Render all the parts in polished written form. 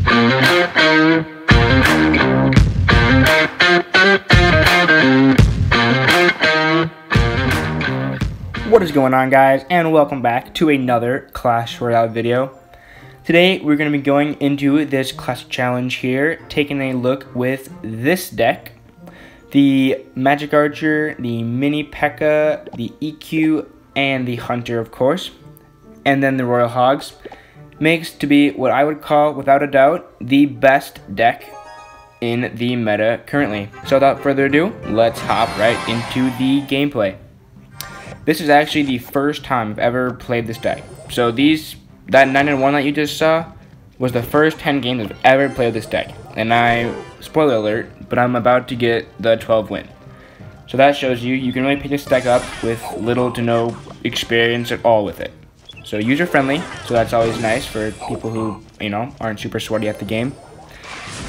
What is going on, guys, and welcome back to another Clash Royale video. Today we're going to be going into this classic challenge here, taking a look with this deck. The Magic Archer, the Mini P.E.K.K.A, the EQ, and the Hunter, of course. And then the Royal Hogs. Makes to be what I would call, without a doubt, the best deck in the meta currently. So without further ado, let's hop right into the gameplay. This is actually the first time I've ever played this deck. So that 9-1 that you just saw was the first 10 games I've ever played this deck. And spoiler alert, but I'm about to get the 12 win. So that shows you can really pick this deck up with little to no experience at all with it. So user friendly, so that's always nice for people who, aren't super sweaty at the game.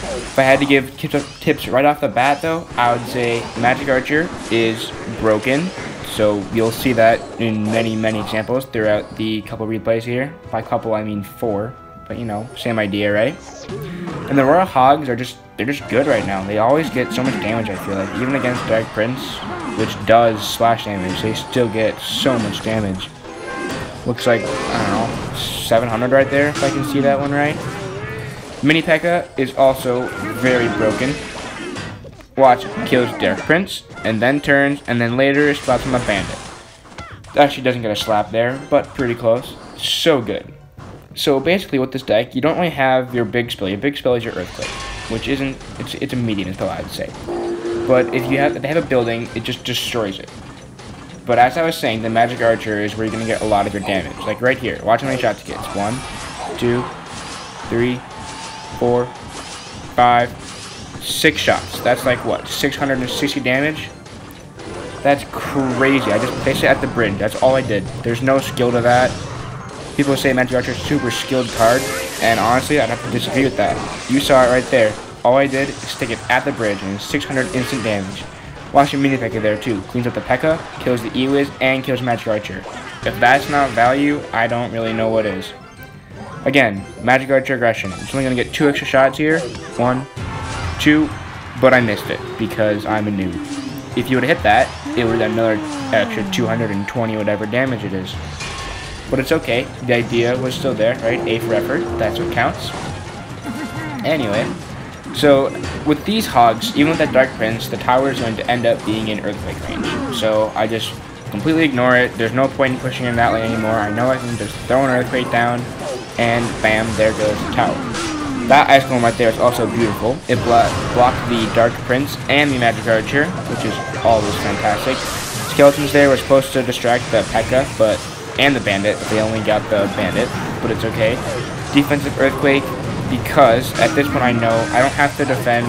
If I had to give tips right off the bat though, I would say Magic Archer is broken. So you'll see that in many examples throughout the couple replays here. By couple I mean 4, but same idea, right? And the Royal Hogs they're just good right now. They always get so much damage, I feel like. Even against Dark Prince, which does slash damage, they still get so much damage. Looks like, I don't know, 700 right there, if I can see that one right. Mini P.E.K.K.A is also very broken. Watch, kills Dark Prince, and then turns, and then later slaps him a bandit. Actually doesn't get a slap there, but pretty close. So good. So basically with this deck, you don't really have your big spell. Your big spell is your Earthquake, which isn't, it's a medium spell, I would say. But if they have a building, it just destroys it. But as I was saying, the Magic Archer is where you're going to get a lot of your damage. Like right here, watch how many shots it gets. 1, 2, 3, 4, 5, 6 shots. That's like what, 660 damage? That's crazy. I just placed it at the bridge. That's all I did. There's no skill to that. People say Magic Archer is a super skilled card, and honestly, I'd have to disagree with that. You saw it right there. All I did is stick it at the bridge, and it's 600 instant damage. Watch your Mini P.E.K.K.A there too. Cleans up the P.E.K.K.A, kills the E-Wiz, and kills Magic Archer. If that's not value, I don't really know what is. Again, Magic Archer aggression. I'm only going to get 2 extra shots here. 1, 2, but I missed it because I'm a noob. If you would have hit that, it would have done another extra 220 whatever damage it is. But it's okay. The idea was still there, right? A for effort. That's what counts. Anyway, so with these Hogs, even with that Dark Prince, the tower is going to end up being in Earthquake range. So I just completely ignore it. There's no point in pushing in that lane anymore. I know I can just throw an Earthquake down, and bam, there goes the tower. That Ice Golem right there is also beautiful. It blocked the Dark Prince and the Magic Archer, which is always fantastic. Skeletons there were supposed to distract the P.E.K.K.A, and the Bandit, but they only got the Bandit, but it's okay. Defensive Earthquake, because at this point I know I don't have to defend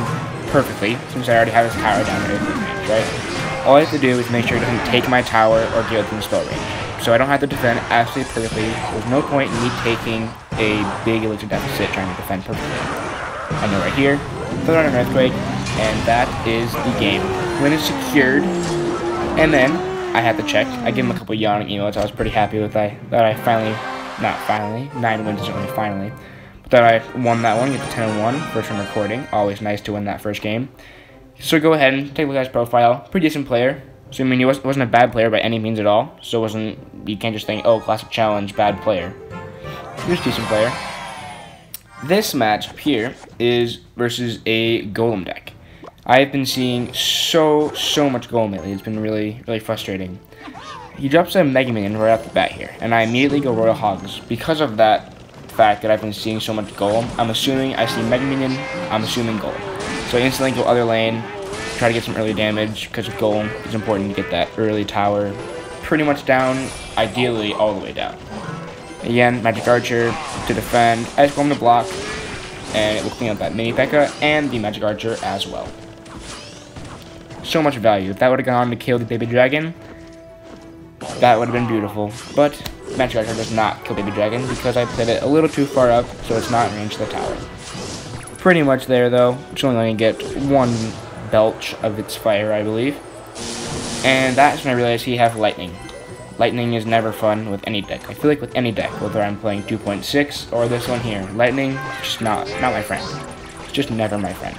perfectly, since I already have his tower down in Earthquake range, right? All I have to do is make sure it doesn't take my tower or get within spell range. So I don't have to defend absolutely perfectly. There's no point in me taking a big elixir deficit trying to defend perfectly. I know right here, put on an Earthquake, and that is the game. Win is secured, and then I had to check. I gave him a couple yawning emotes. I was pretty happy with that I finally, not finally, 9 wins isn't really finally, but that I won that one, get to 10-1, first one recording. Always nice to win that first game. So go ahead and take a look at his profile. Pretty decent player. So I mean, he wasn't a bad player by any means at all. So you can't just think, oh, classic challenge, bad player. He was a decent player. This match up here is versus a Golem deck. I've been seeing so much Golem lately. It's been really frustrating. He drops a Mega Minion right off the bat here, and I immediately go Royal Hogs. Because of that fact that I've been seeing so much Golem, I'm assuming I see Mega Minion, I'm assuming Golem. So I instantly go other lane, try to get some early damage, because with Golem, it's important to get that early tower pretty much down, ideally all the way down. Again, Magic Archer to defend, Ice Golem to block, and it will clean up that Mini P.E.K.K.A and the Magic Archer as well. So much value. If that would have gone on to kill the Baby Dragon, that would have been beautiful. But Magic Archer does not kill Baby Dragon because I played it a little too far up, so it's not in range to the tower. Pretty much there though. It's only going to get 1 belch of its fire, I believe. And that's when I realized he has lightning. Lightning is never fun with any deck. I feel like with any deck, whether I'm playing 2.6 or this one here, Lightning, just not my friend. It's just never my friend.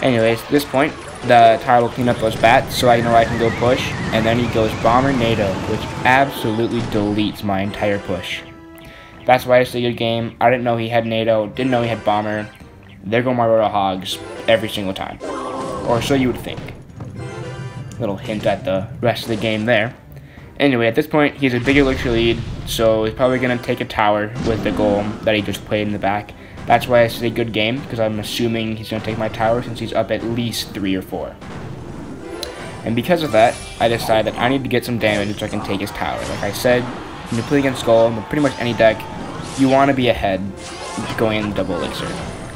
Anyways, at this point, the tower will clean up those bats, so I know I can go push, and then he goes Bomber NATO, which absolutely deletes my entire push. That's why it's a good game. I didn't know he had NATO, didn't know he had Bomber. There go my Royal Hogs every single time. Or so you would think. Little hint at the rest of the game there. Anyway, at this point, he has a big Elixir lead, so he's probably going to take a tower with the Golem that he just played in the back. That's why it's a good game, because I'm assuming he's going to take my tower since he's up at least 3 or 4. And because of that, I decide that I need to get some damage so I can take his tower. Like I said, when you play against Golem, with pretty much any deck, you want to be ahead going in double Elixir.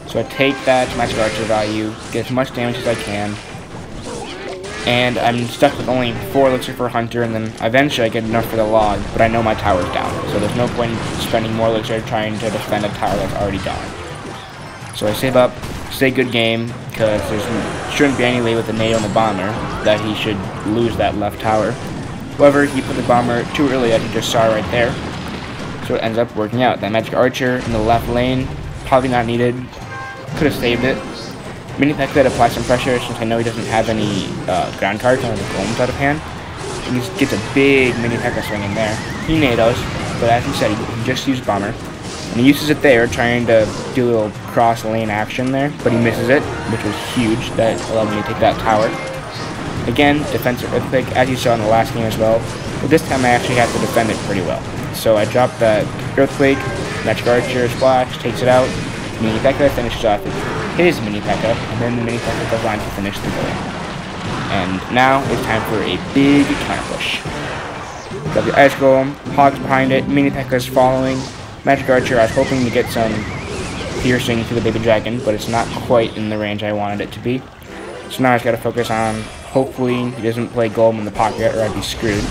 So I take that Magic Archer value, get as much damage as I can, and I'm stuck with only 4 Elixir for Hunter, and then eventually I get enough for the log, but I know my tower's down, so there's no point in spending more Elixir trying to defend a tower that's already down. So I save up, stay good game, because there shouldn't be any way with the NATO and the Bomber that he should lose that left tower. However, he put the Bomber too early, as you just saw right there, so it ends up working out. That Magic Archer in the left lane, probably not needed, could have saved it. Mini P.E.K.K.A could apply some pressure since I know he doesn't have any ground cards on the Golems out of hand. And he gets a big Mini P.E.K.K.A swing in there. He NATOs, but as he said, he just used Bomber. And he uses it there, trying to do a little cross lane action there, but he misses it, which was huge. That allowed me to take that tower. Again, defensive Earthquake, as you saw in the last game as well, but this time I actually had to defend it pretty well. So I dropped that Earthquake, Magic Archer, Splash, takes it out, Mini P.E.K.K.A finishes off his Mini P.E.K.K.A, and then the Mini P.E.K.K.A goes on to finish the game. And now it's time for a big counter push. Got the Ice Golem, Hogs behind it, Mini P.E.K.K.A is following, Magic Archer, I was hoping to get some piercing to the Baby Dragon, but it's not quite in the range I wanted it to be. So now I just gotta focus on, hopefully he doesn't play Golem in the pocket or I'd be screwed.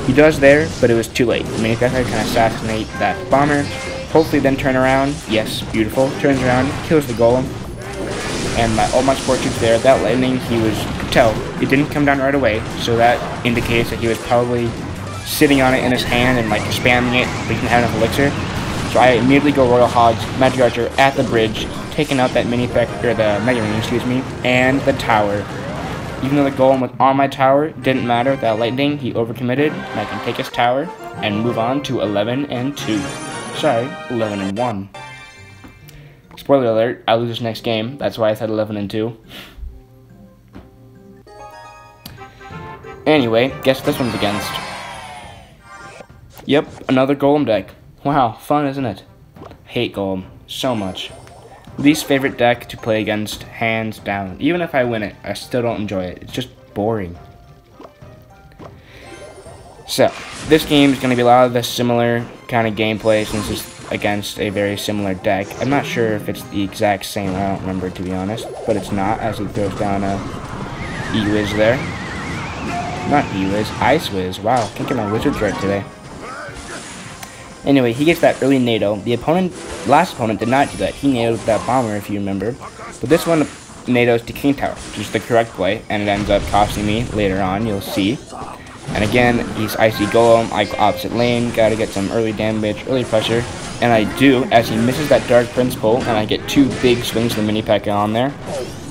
He does there, but it was too late. Mini P.E.K.K.A can assassinate that Bomber, hopefully then turn around, yes, beautiful, turns around, kills the Golem. And all my support troops there, that lightning, he was, you could tell, it didn't come down right away, so that indicates that he was probably sitting on it in his hand and like spamming it, but he didn't have enough elixir. So I immediately go Royal Hogs, Magic Archer at the bridge, taking out that Mini P.E.K.K.A, or the Mega Ring, excuse me, and the tower. Even though the Golem was on my tower, didn't matter, that lightning, he overcommitted, and I can take his tower and move on to 11-2. Sorry, 11-1. Spoiler alert, I lose this next game. That's why I said 11-2. Anyway, guess what this one's against. Yep, another Golem deck. Wow, fun, isn't it? Hate Golem so much. Least favorite deck to play against, hands down. Even if I win it, I still don't enjoy it. It's just boring. So, this game is going to be a lot of the similar kind of gameplay since it's against a very similar deck. I'm not sure if it's the exact same, I don't remember to be honest, but it's not, as he throws down a E-Wiz there. Not E-Wiz, Ice-Wiz. Wow, can't get my wizards right today. Anyway, he gets that early NATO. The last opponent did not do that. He NATO'd that Bomber, if you remember. But this one NATO's to King Tower, which is the correct play, and it ends up costing me later on, you'll see. And again, he's Icy Golem, I go opposite lane, gotta get some early damage, early pressure. And I do, as he misses that Dark Prince pull, and I get 2 big swings of the Mini P.E.K.K.A on there.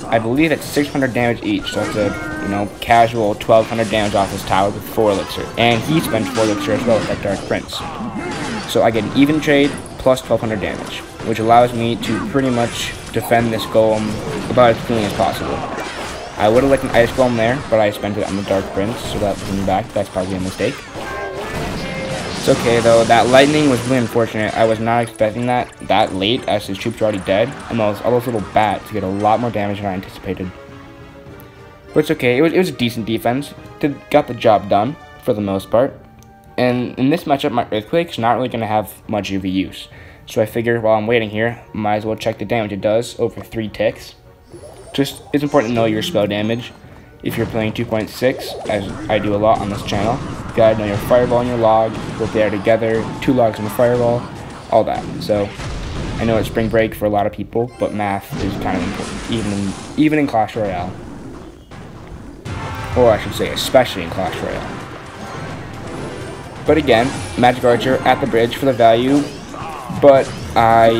I believe it's 600 damage each, so that's a, casual 1200 damage off his tower with 4 elixir. And he spends 4 elixir as well with that Dark Prince. So I get an even trade plus 1200 damage, which allows me to pretty much defend this Golem about as cleanly as possible. I would have liked an Ice Golem there, but I spent it on the Dark Prince, so that coming back, that's probably a mistake. It's okay though, that lightning was really unfortunate. I was not expecting that late, as his troops are already dead, and all those little bats get a lot more damage than I anticipated. But it's okay, it was a decent defense. Got the job done, for the most part. And in this matchup, my Earthquake's not really going to have much of a use. So I figure while I'm waiting here, might as well check the damage it does over 3 ticks. Just, it's important to know your spell damage. If you're playing 2.6, as I do a lot on this channel, you gotta know your Fireball and your Log, both there together, 2 Logs and a Fireball, all that. So, I know it's spring break for a lot of people, but math is kind of important, even in Clash Royale. Or I should say, especially in Clash Royale. But again, Magic Archer at the bridge for the value, but I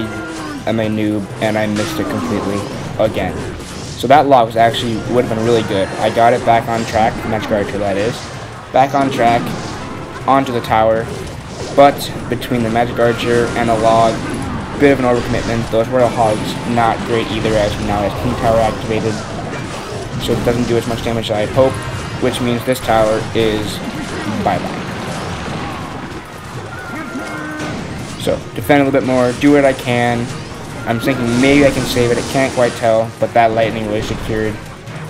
am a noob and I missed it completely again. So that log was actually would have been really good. I got it back on track, Magic Archer that is, back on track, onto the tower, but between the Magic Archer and the log, bit of an overcommitment. Those Royal Hogs not great either, as now has King Tower activated, so it doesn't do as much damage as I'd hope, which means this tower is bye-bye. So, defend a little bit more, do what I can. I'm thinking maybe I can save it, I can't quite tell, but that lightning really secured.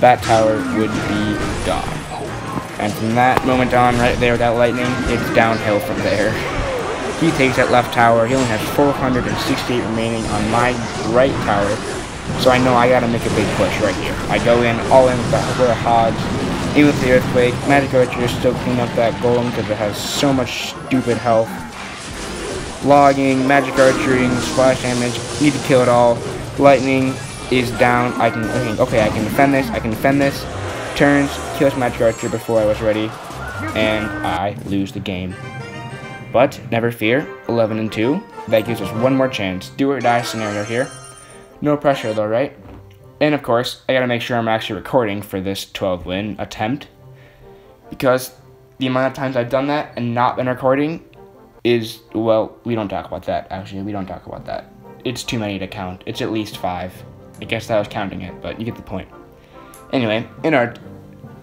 That tower would be gone. And from that moment on, right there with that lightning, it's downhill from there. He takes that left tower, he only has 468 remaining on my right tower, so I know I gotta make a big push right here. I go in, all in with the Hogs, in with the Earthquake. Magic Archer still clean up that Golem because it has so much stupid health. Logging, Magic Archering, splash damage, need to kill it all. Lightning is down. I can defend this, Turns, kills Magic Archer before I was ready, and I lose the game. But never fear, 11-2. That gives us one more chance. Do or die scenario here. No pressure though, right? And of course, I gotta make sure I'm actually recording for this 12-win attempt, because the amount of times I've done that and not been recording is, well, we don't talk about that, actually. We don't talk about that. It's too many to count. It's at least 5. I guess that was counting it, but you get the point. Anyway, in our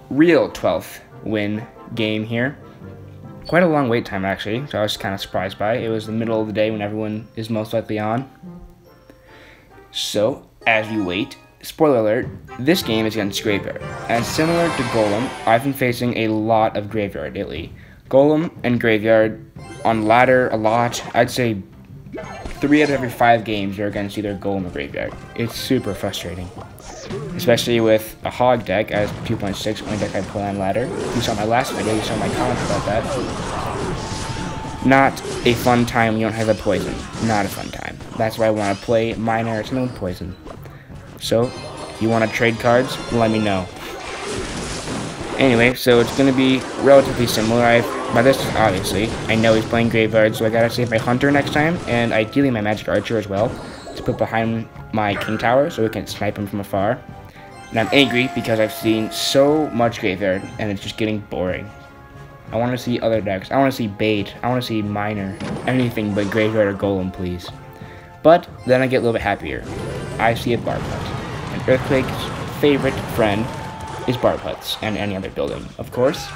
real 12th win game here, quite a long wait time, actually, so I was kind of surprised by it. It was the middle of the day when everyone is most likely on. So, as you wait, spoiler alert, this game is against Graveyard. And similar to Golem, I've been facing a lot of Graveyard lately. Golem and Graveyard on ladder a lot. I'd say 3 out of every 5 games are against either Golem or Graveyard. It's super frustrating. Especially with a Hog deck as 2.6, only deck I play on ladder. You saw my last video, you saw my comments about that. Not a fun time when you don't have a poison. Not a fun time. That's why I want to play Miner or something with poison. So, if you want to trade cards, let me know. Anyway, so it's going to be relatively similar. By this, obviously, I know he's playing Graveyard, so I gotta save my Hunter next time, and ideally my Magic Archer as well, to put behind my King Tower so we can snipe him from afar. And I'm angry because I've seen so much Graveyard, and it's just getting boring. I want to see other decks. I want to see Bait. I want to see Miner. Anything but Graveyard or Golem, please. But then I get a little bit happier. I see a Barb Hut. And Earthquake's favorite friend is Barb Huts, and any other building, of course.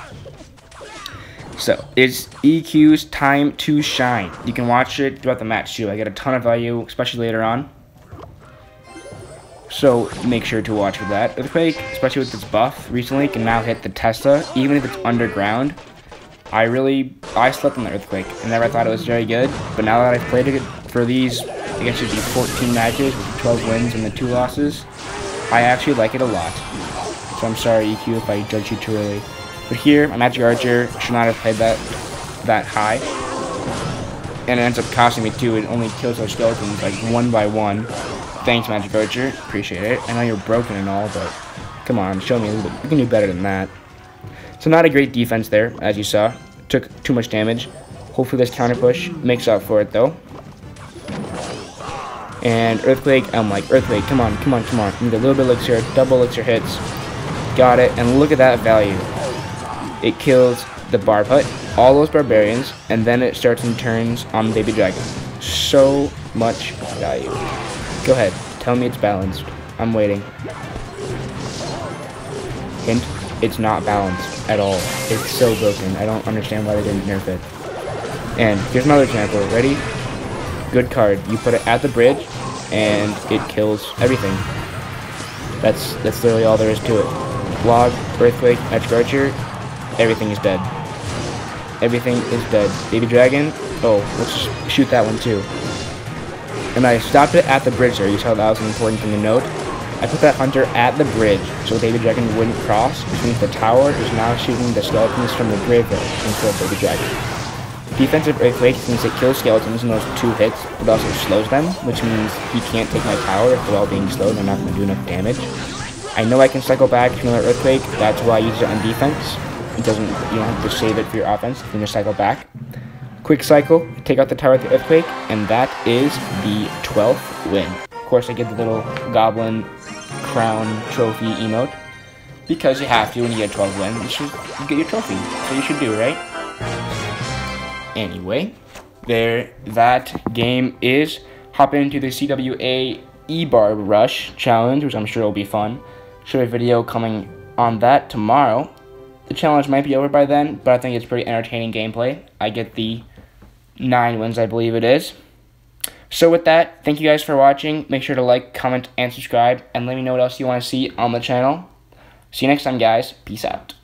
So, it's EQ's time to shine. You can watch it throughout the match too. I get a ton of value, especially later on. So, make sure to watch for that. Earthquake, especially with its buff recently, can now hit the Tesla, even if it's underground. I slept on the Earthquake, and never thought it was very good. But now that I've played it for these, I guess it should be 14 matches with 12 wins and the 2 losses, I actually like it a lot. So I'm sorry, EQ, if I judge you too early. But here, my Magic Archer should not have played that high. And it ends up costing me too. It only kills those skeletons like 1 by 1. Thanks, Magic Archer. Appreciate it. I know you're broken and all, but come on, show me a little bit. You can do better than that. So not a great defense there, as you saw. Took too much damage. Hopefully this counter push makes up for it though. And Earthquake, I'm like, Earthquake, come on, come on, come on. Need a little bit of elixir, double elixir hits. Got it, and look at that value. It kills the Barb Hut, all those Barbarians, and then it starts and turns on Baby Dragon. So much value. Go ahead, tell me it's balanced. I'm waiting. Hint, it's not balanced at all. It's so broken. I don't understand why they didn't nerf it. And here's another example. Ready? Good card. You put it at the bridge, and it kills everything. That's literally all there is to it. Log, Earthquake, Magic Archer, everything is dead. Everything is dead. Baby Dragon, oh, let's just shoot that one too. And I stopped it at the bridge there. You saw that was an important thing to note. I put that Hunter at the bridge so Baby Dragon wouldn't cross, which means the tower is now shooting the skeletons from the graveyard instead of Baby Dragon. Defensive Earthquake, since it kills skeletons in those 2 hits, but also slows them, which means he can't take my tower if they're all being slowed and they're not going to do enough damage. I know I can cycle back to another Earthquake, that's why I use it on defense. it doesn't, you don't have to save it for your offense. You can just cycle back. Quick cycle, take out the tower with the earthquake, and that is the 12th win. Of course, I get the little goblin crown trophy emote, because you have to when you get 12 wins. You should get your trophy. So you should do, right? Anyway, that game is. Hop into the CWA E-Barb Rush challenge, which I'm sure will be fun. Should have a video coming on that tomorrow. The challenge might be over by then, but I think it's pretty entertaining gameplay. I get the 9 wins, I believe it is. So with that, thank you guys for watching. Make sure to like, comment, and subscribe, and let me know what else you want to see on the channel. See you next time, guys. Peace out.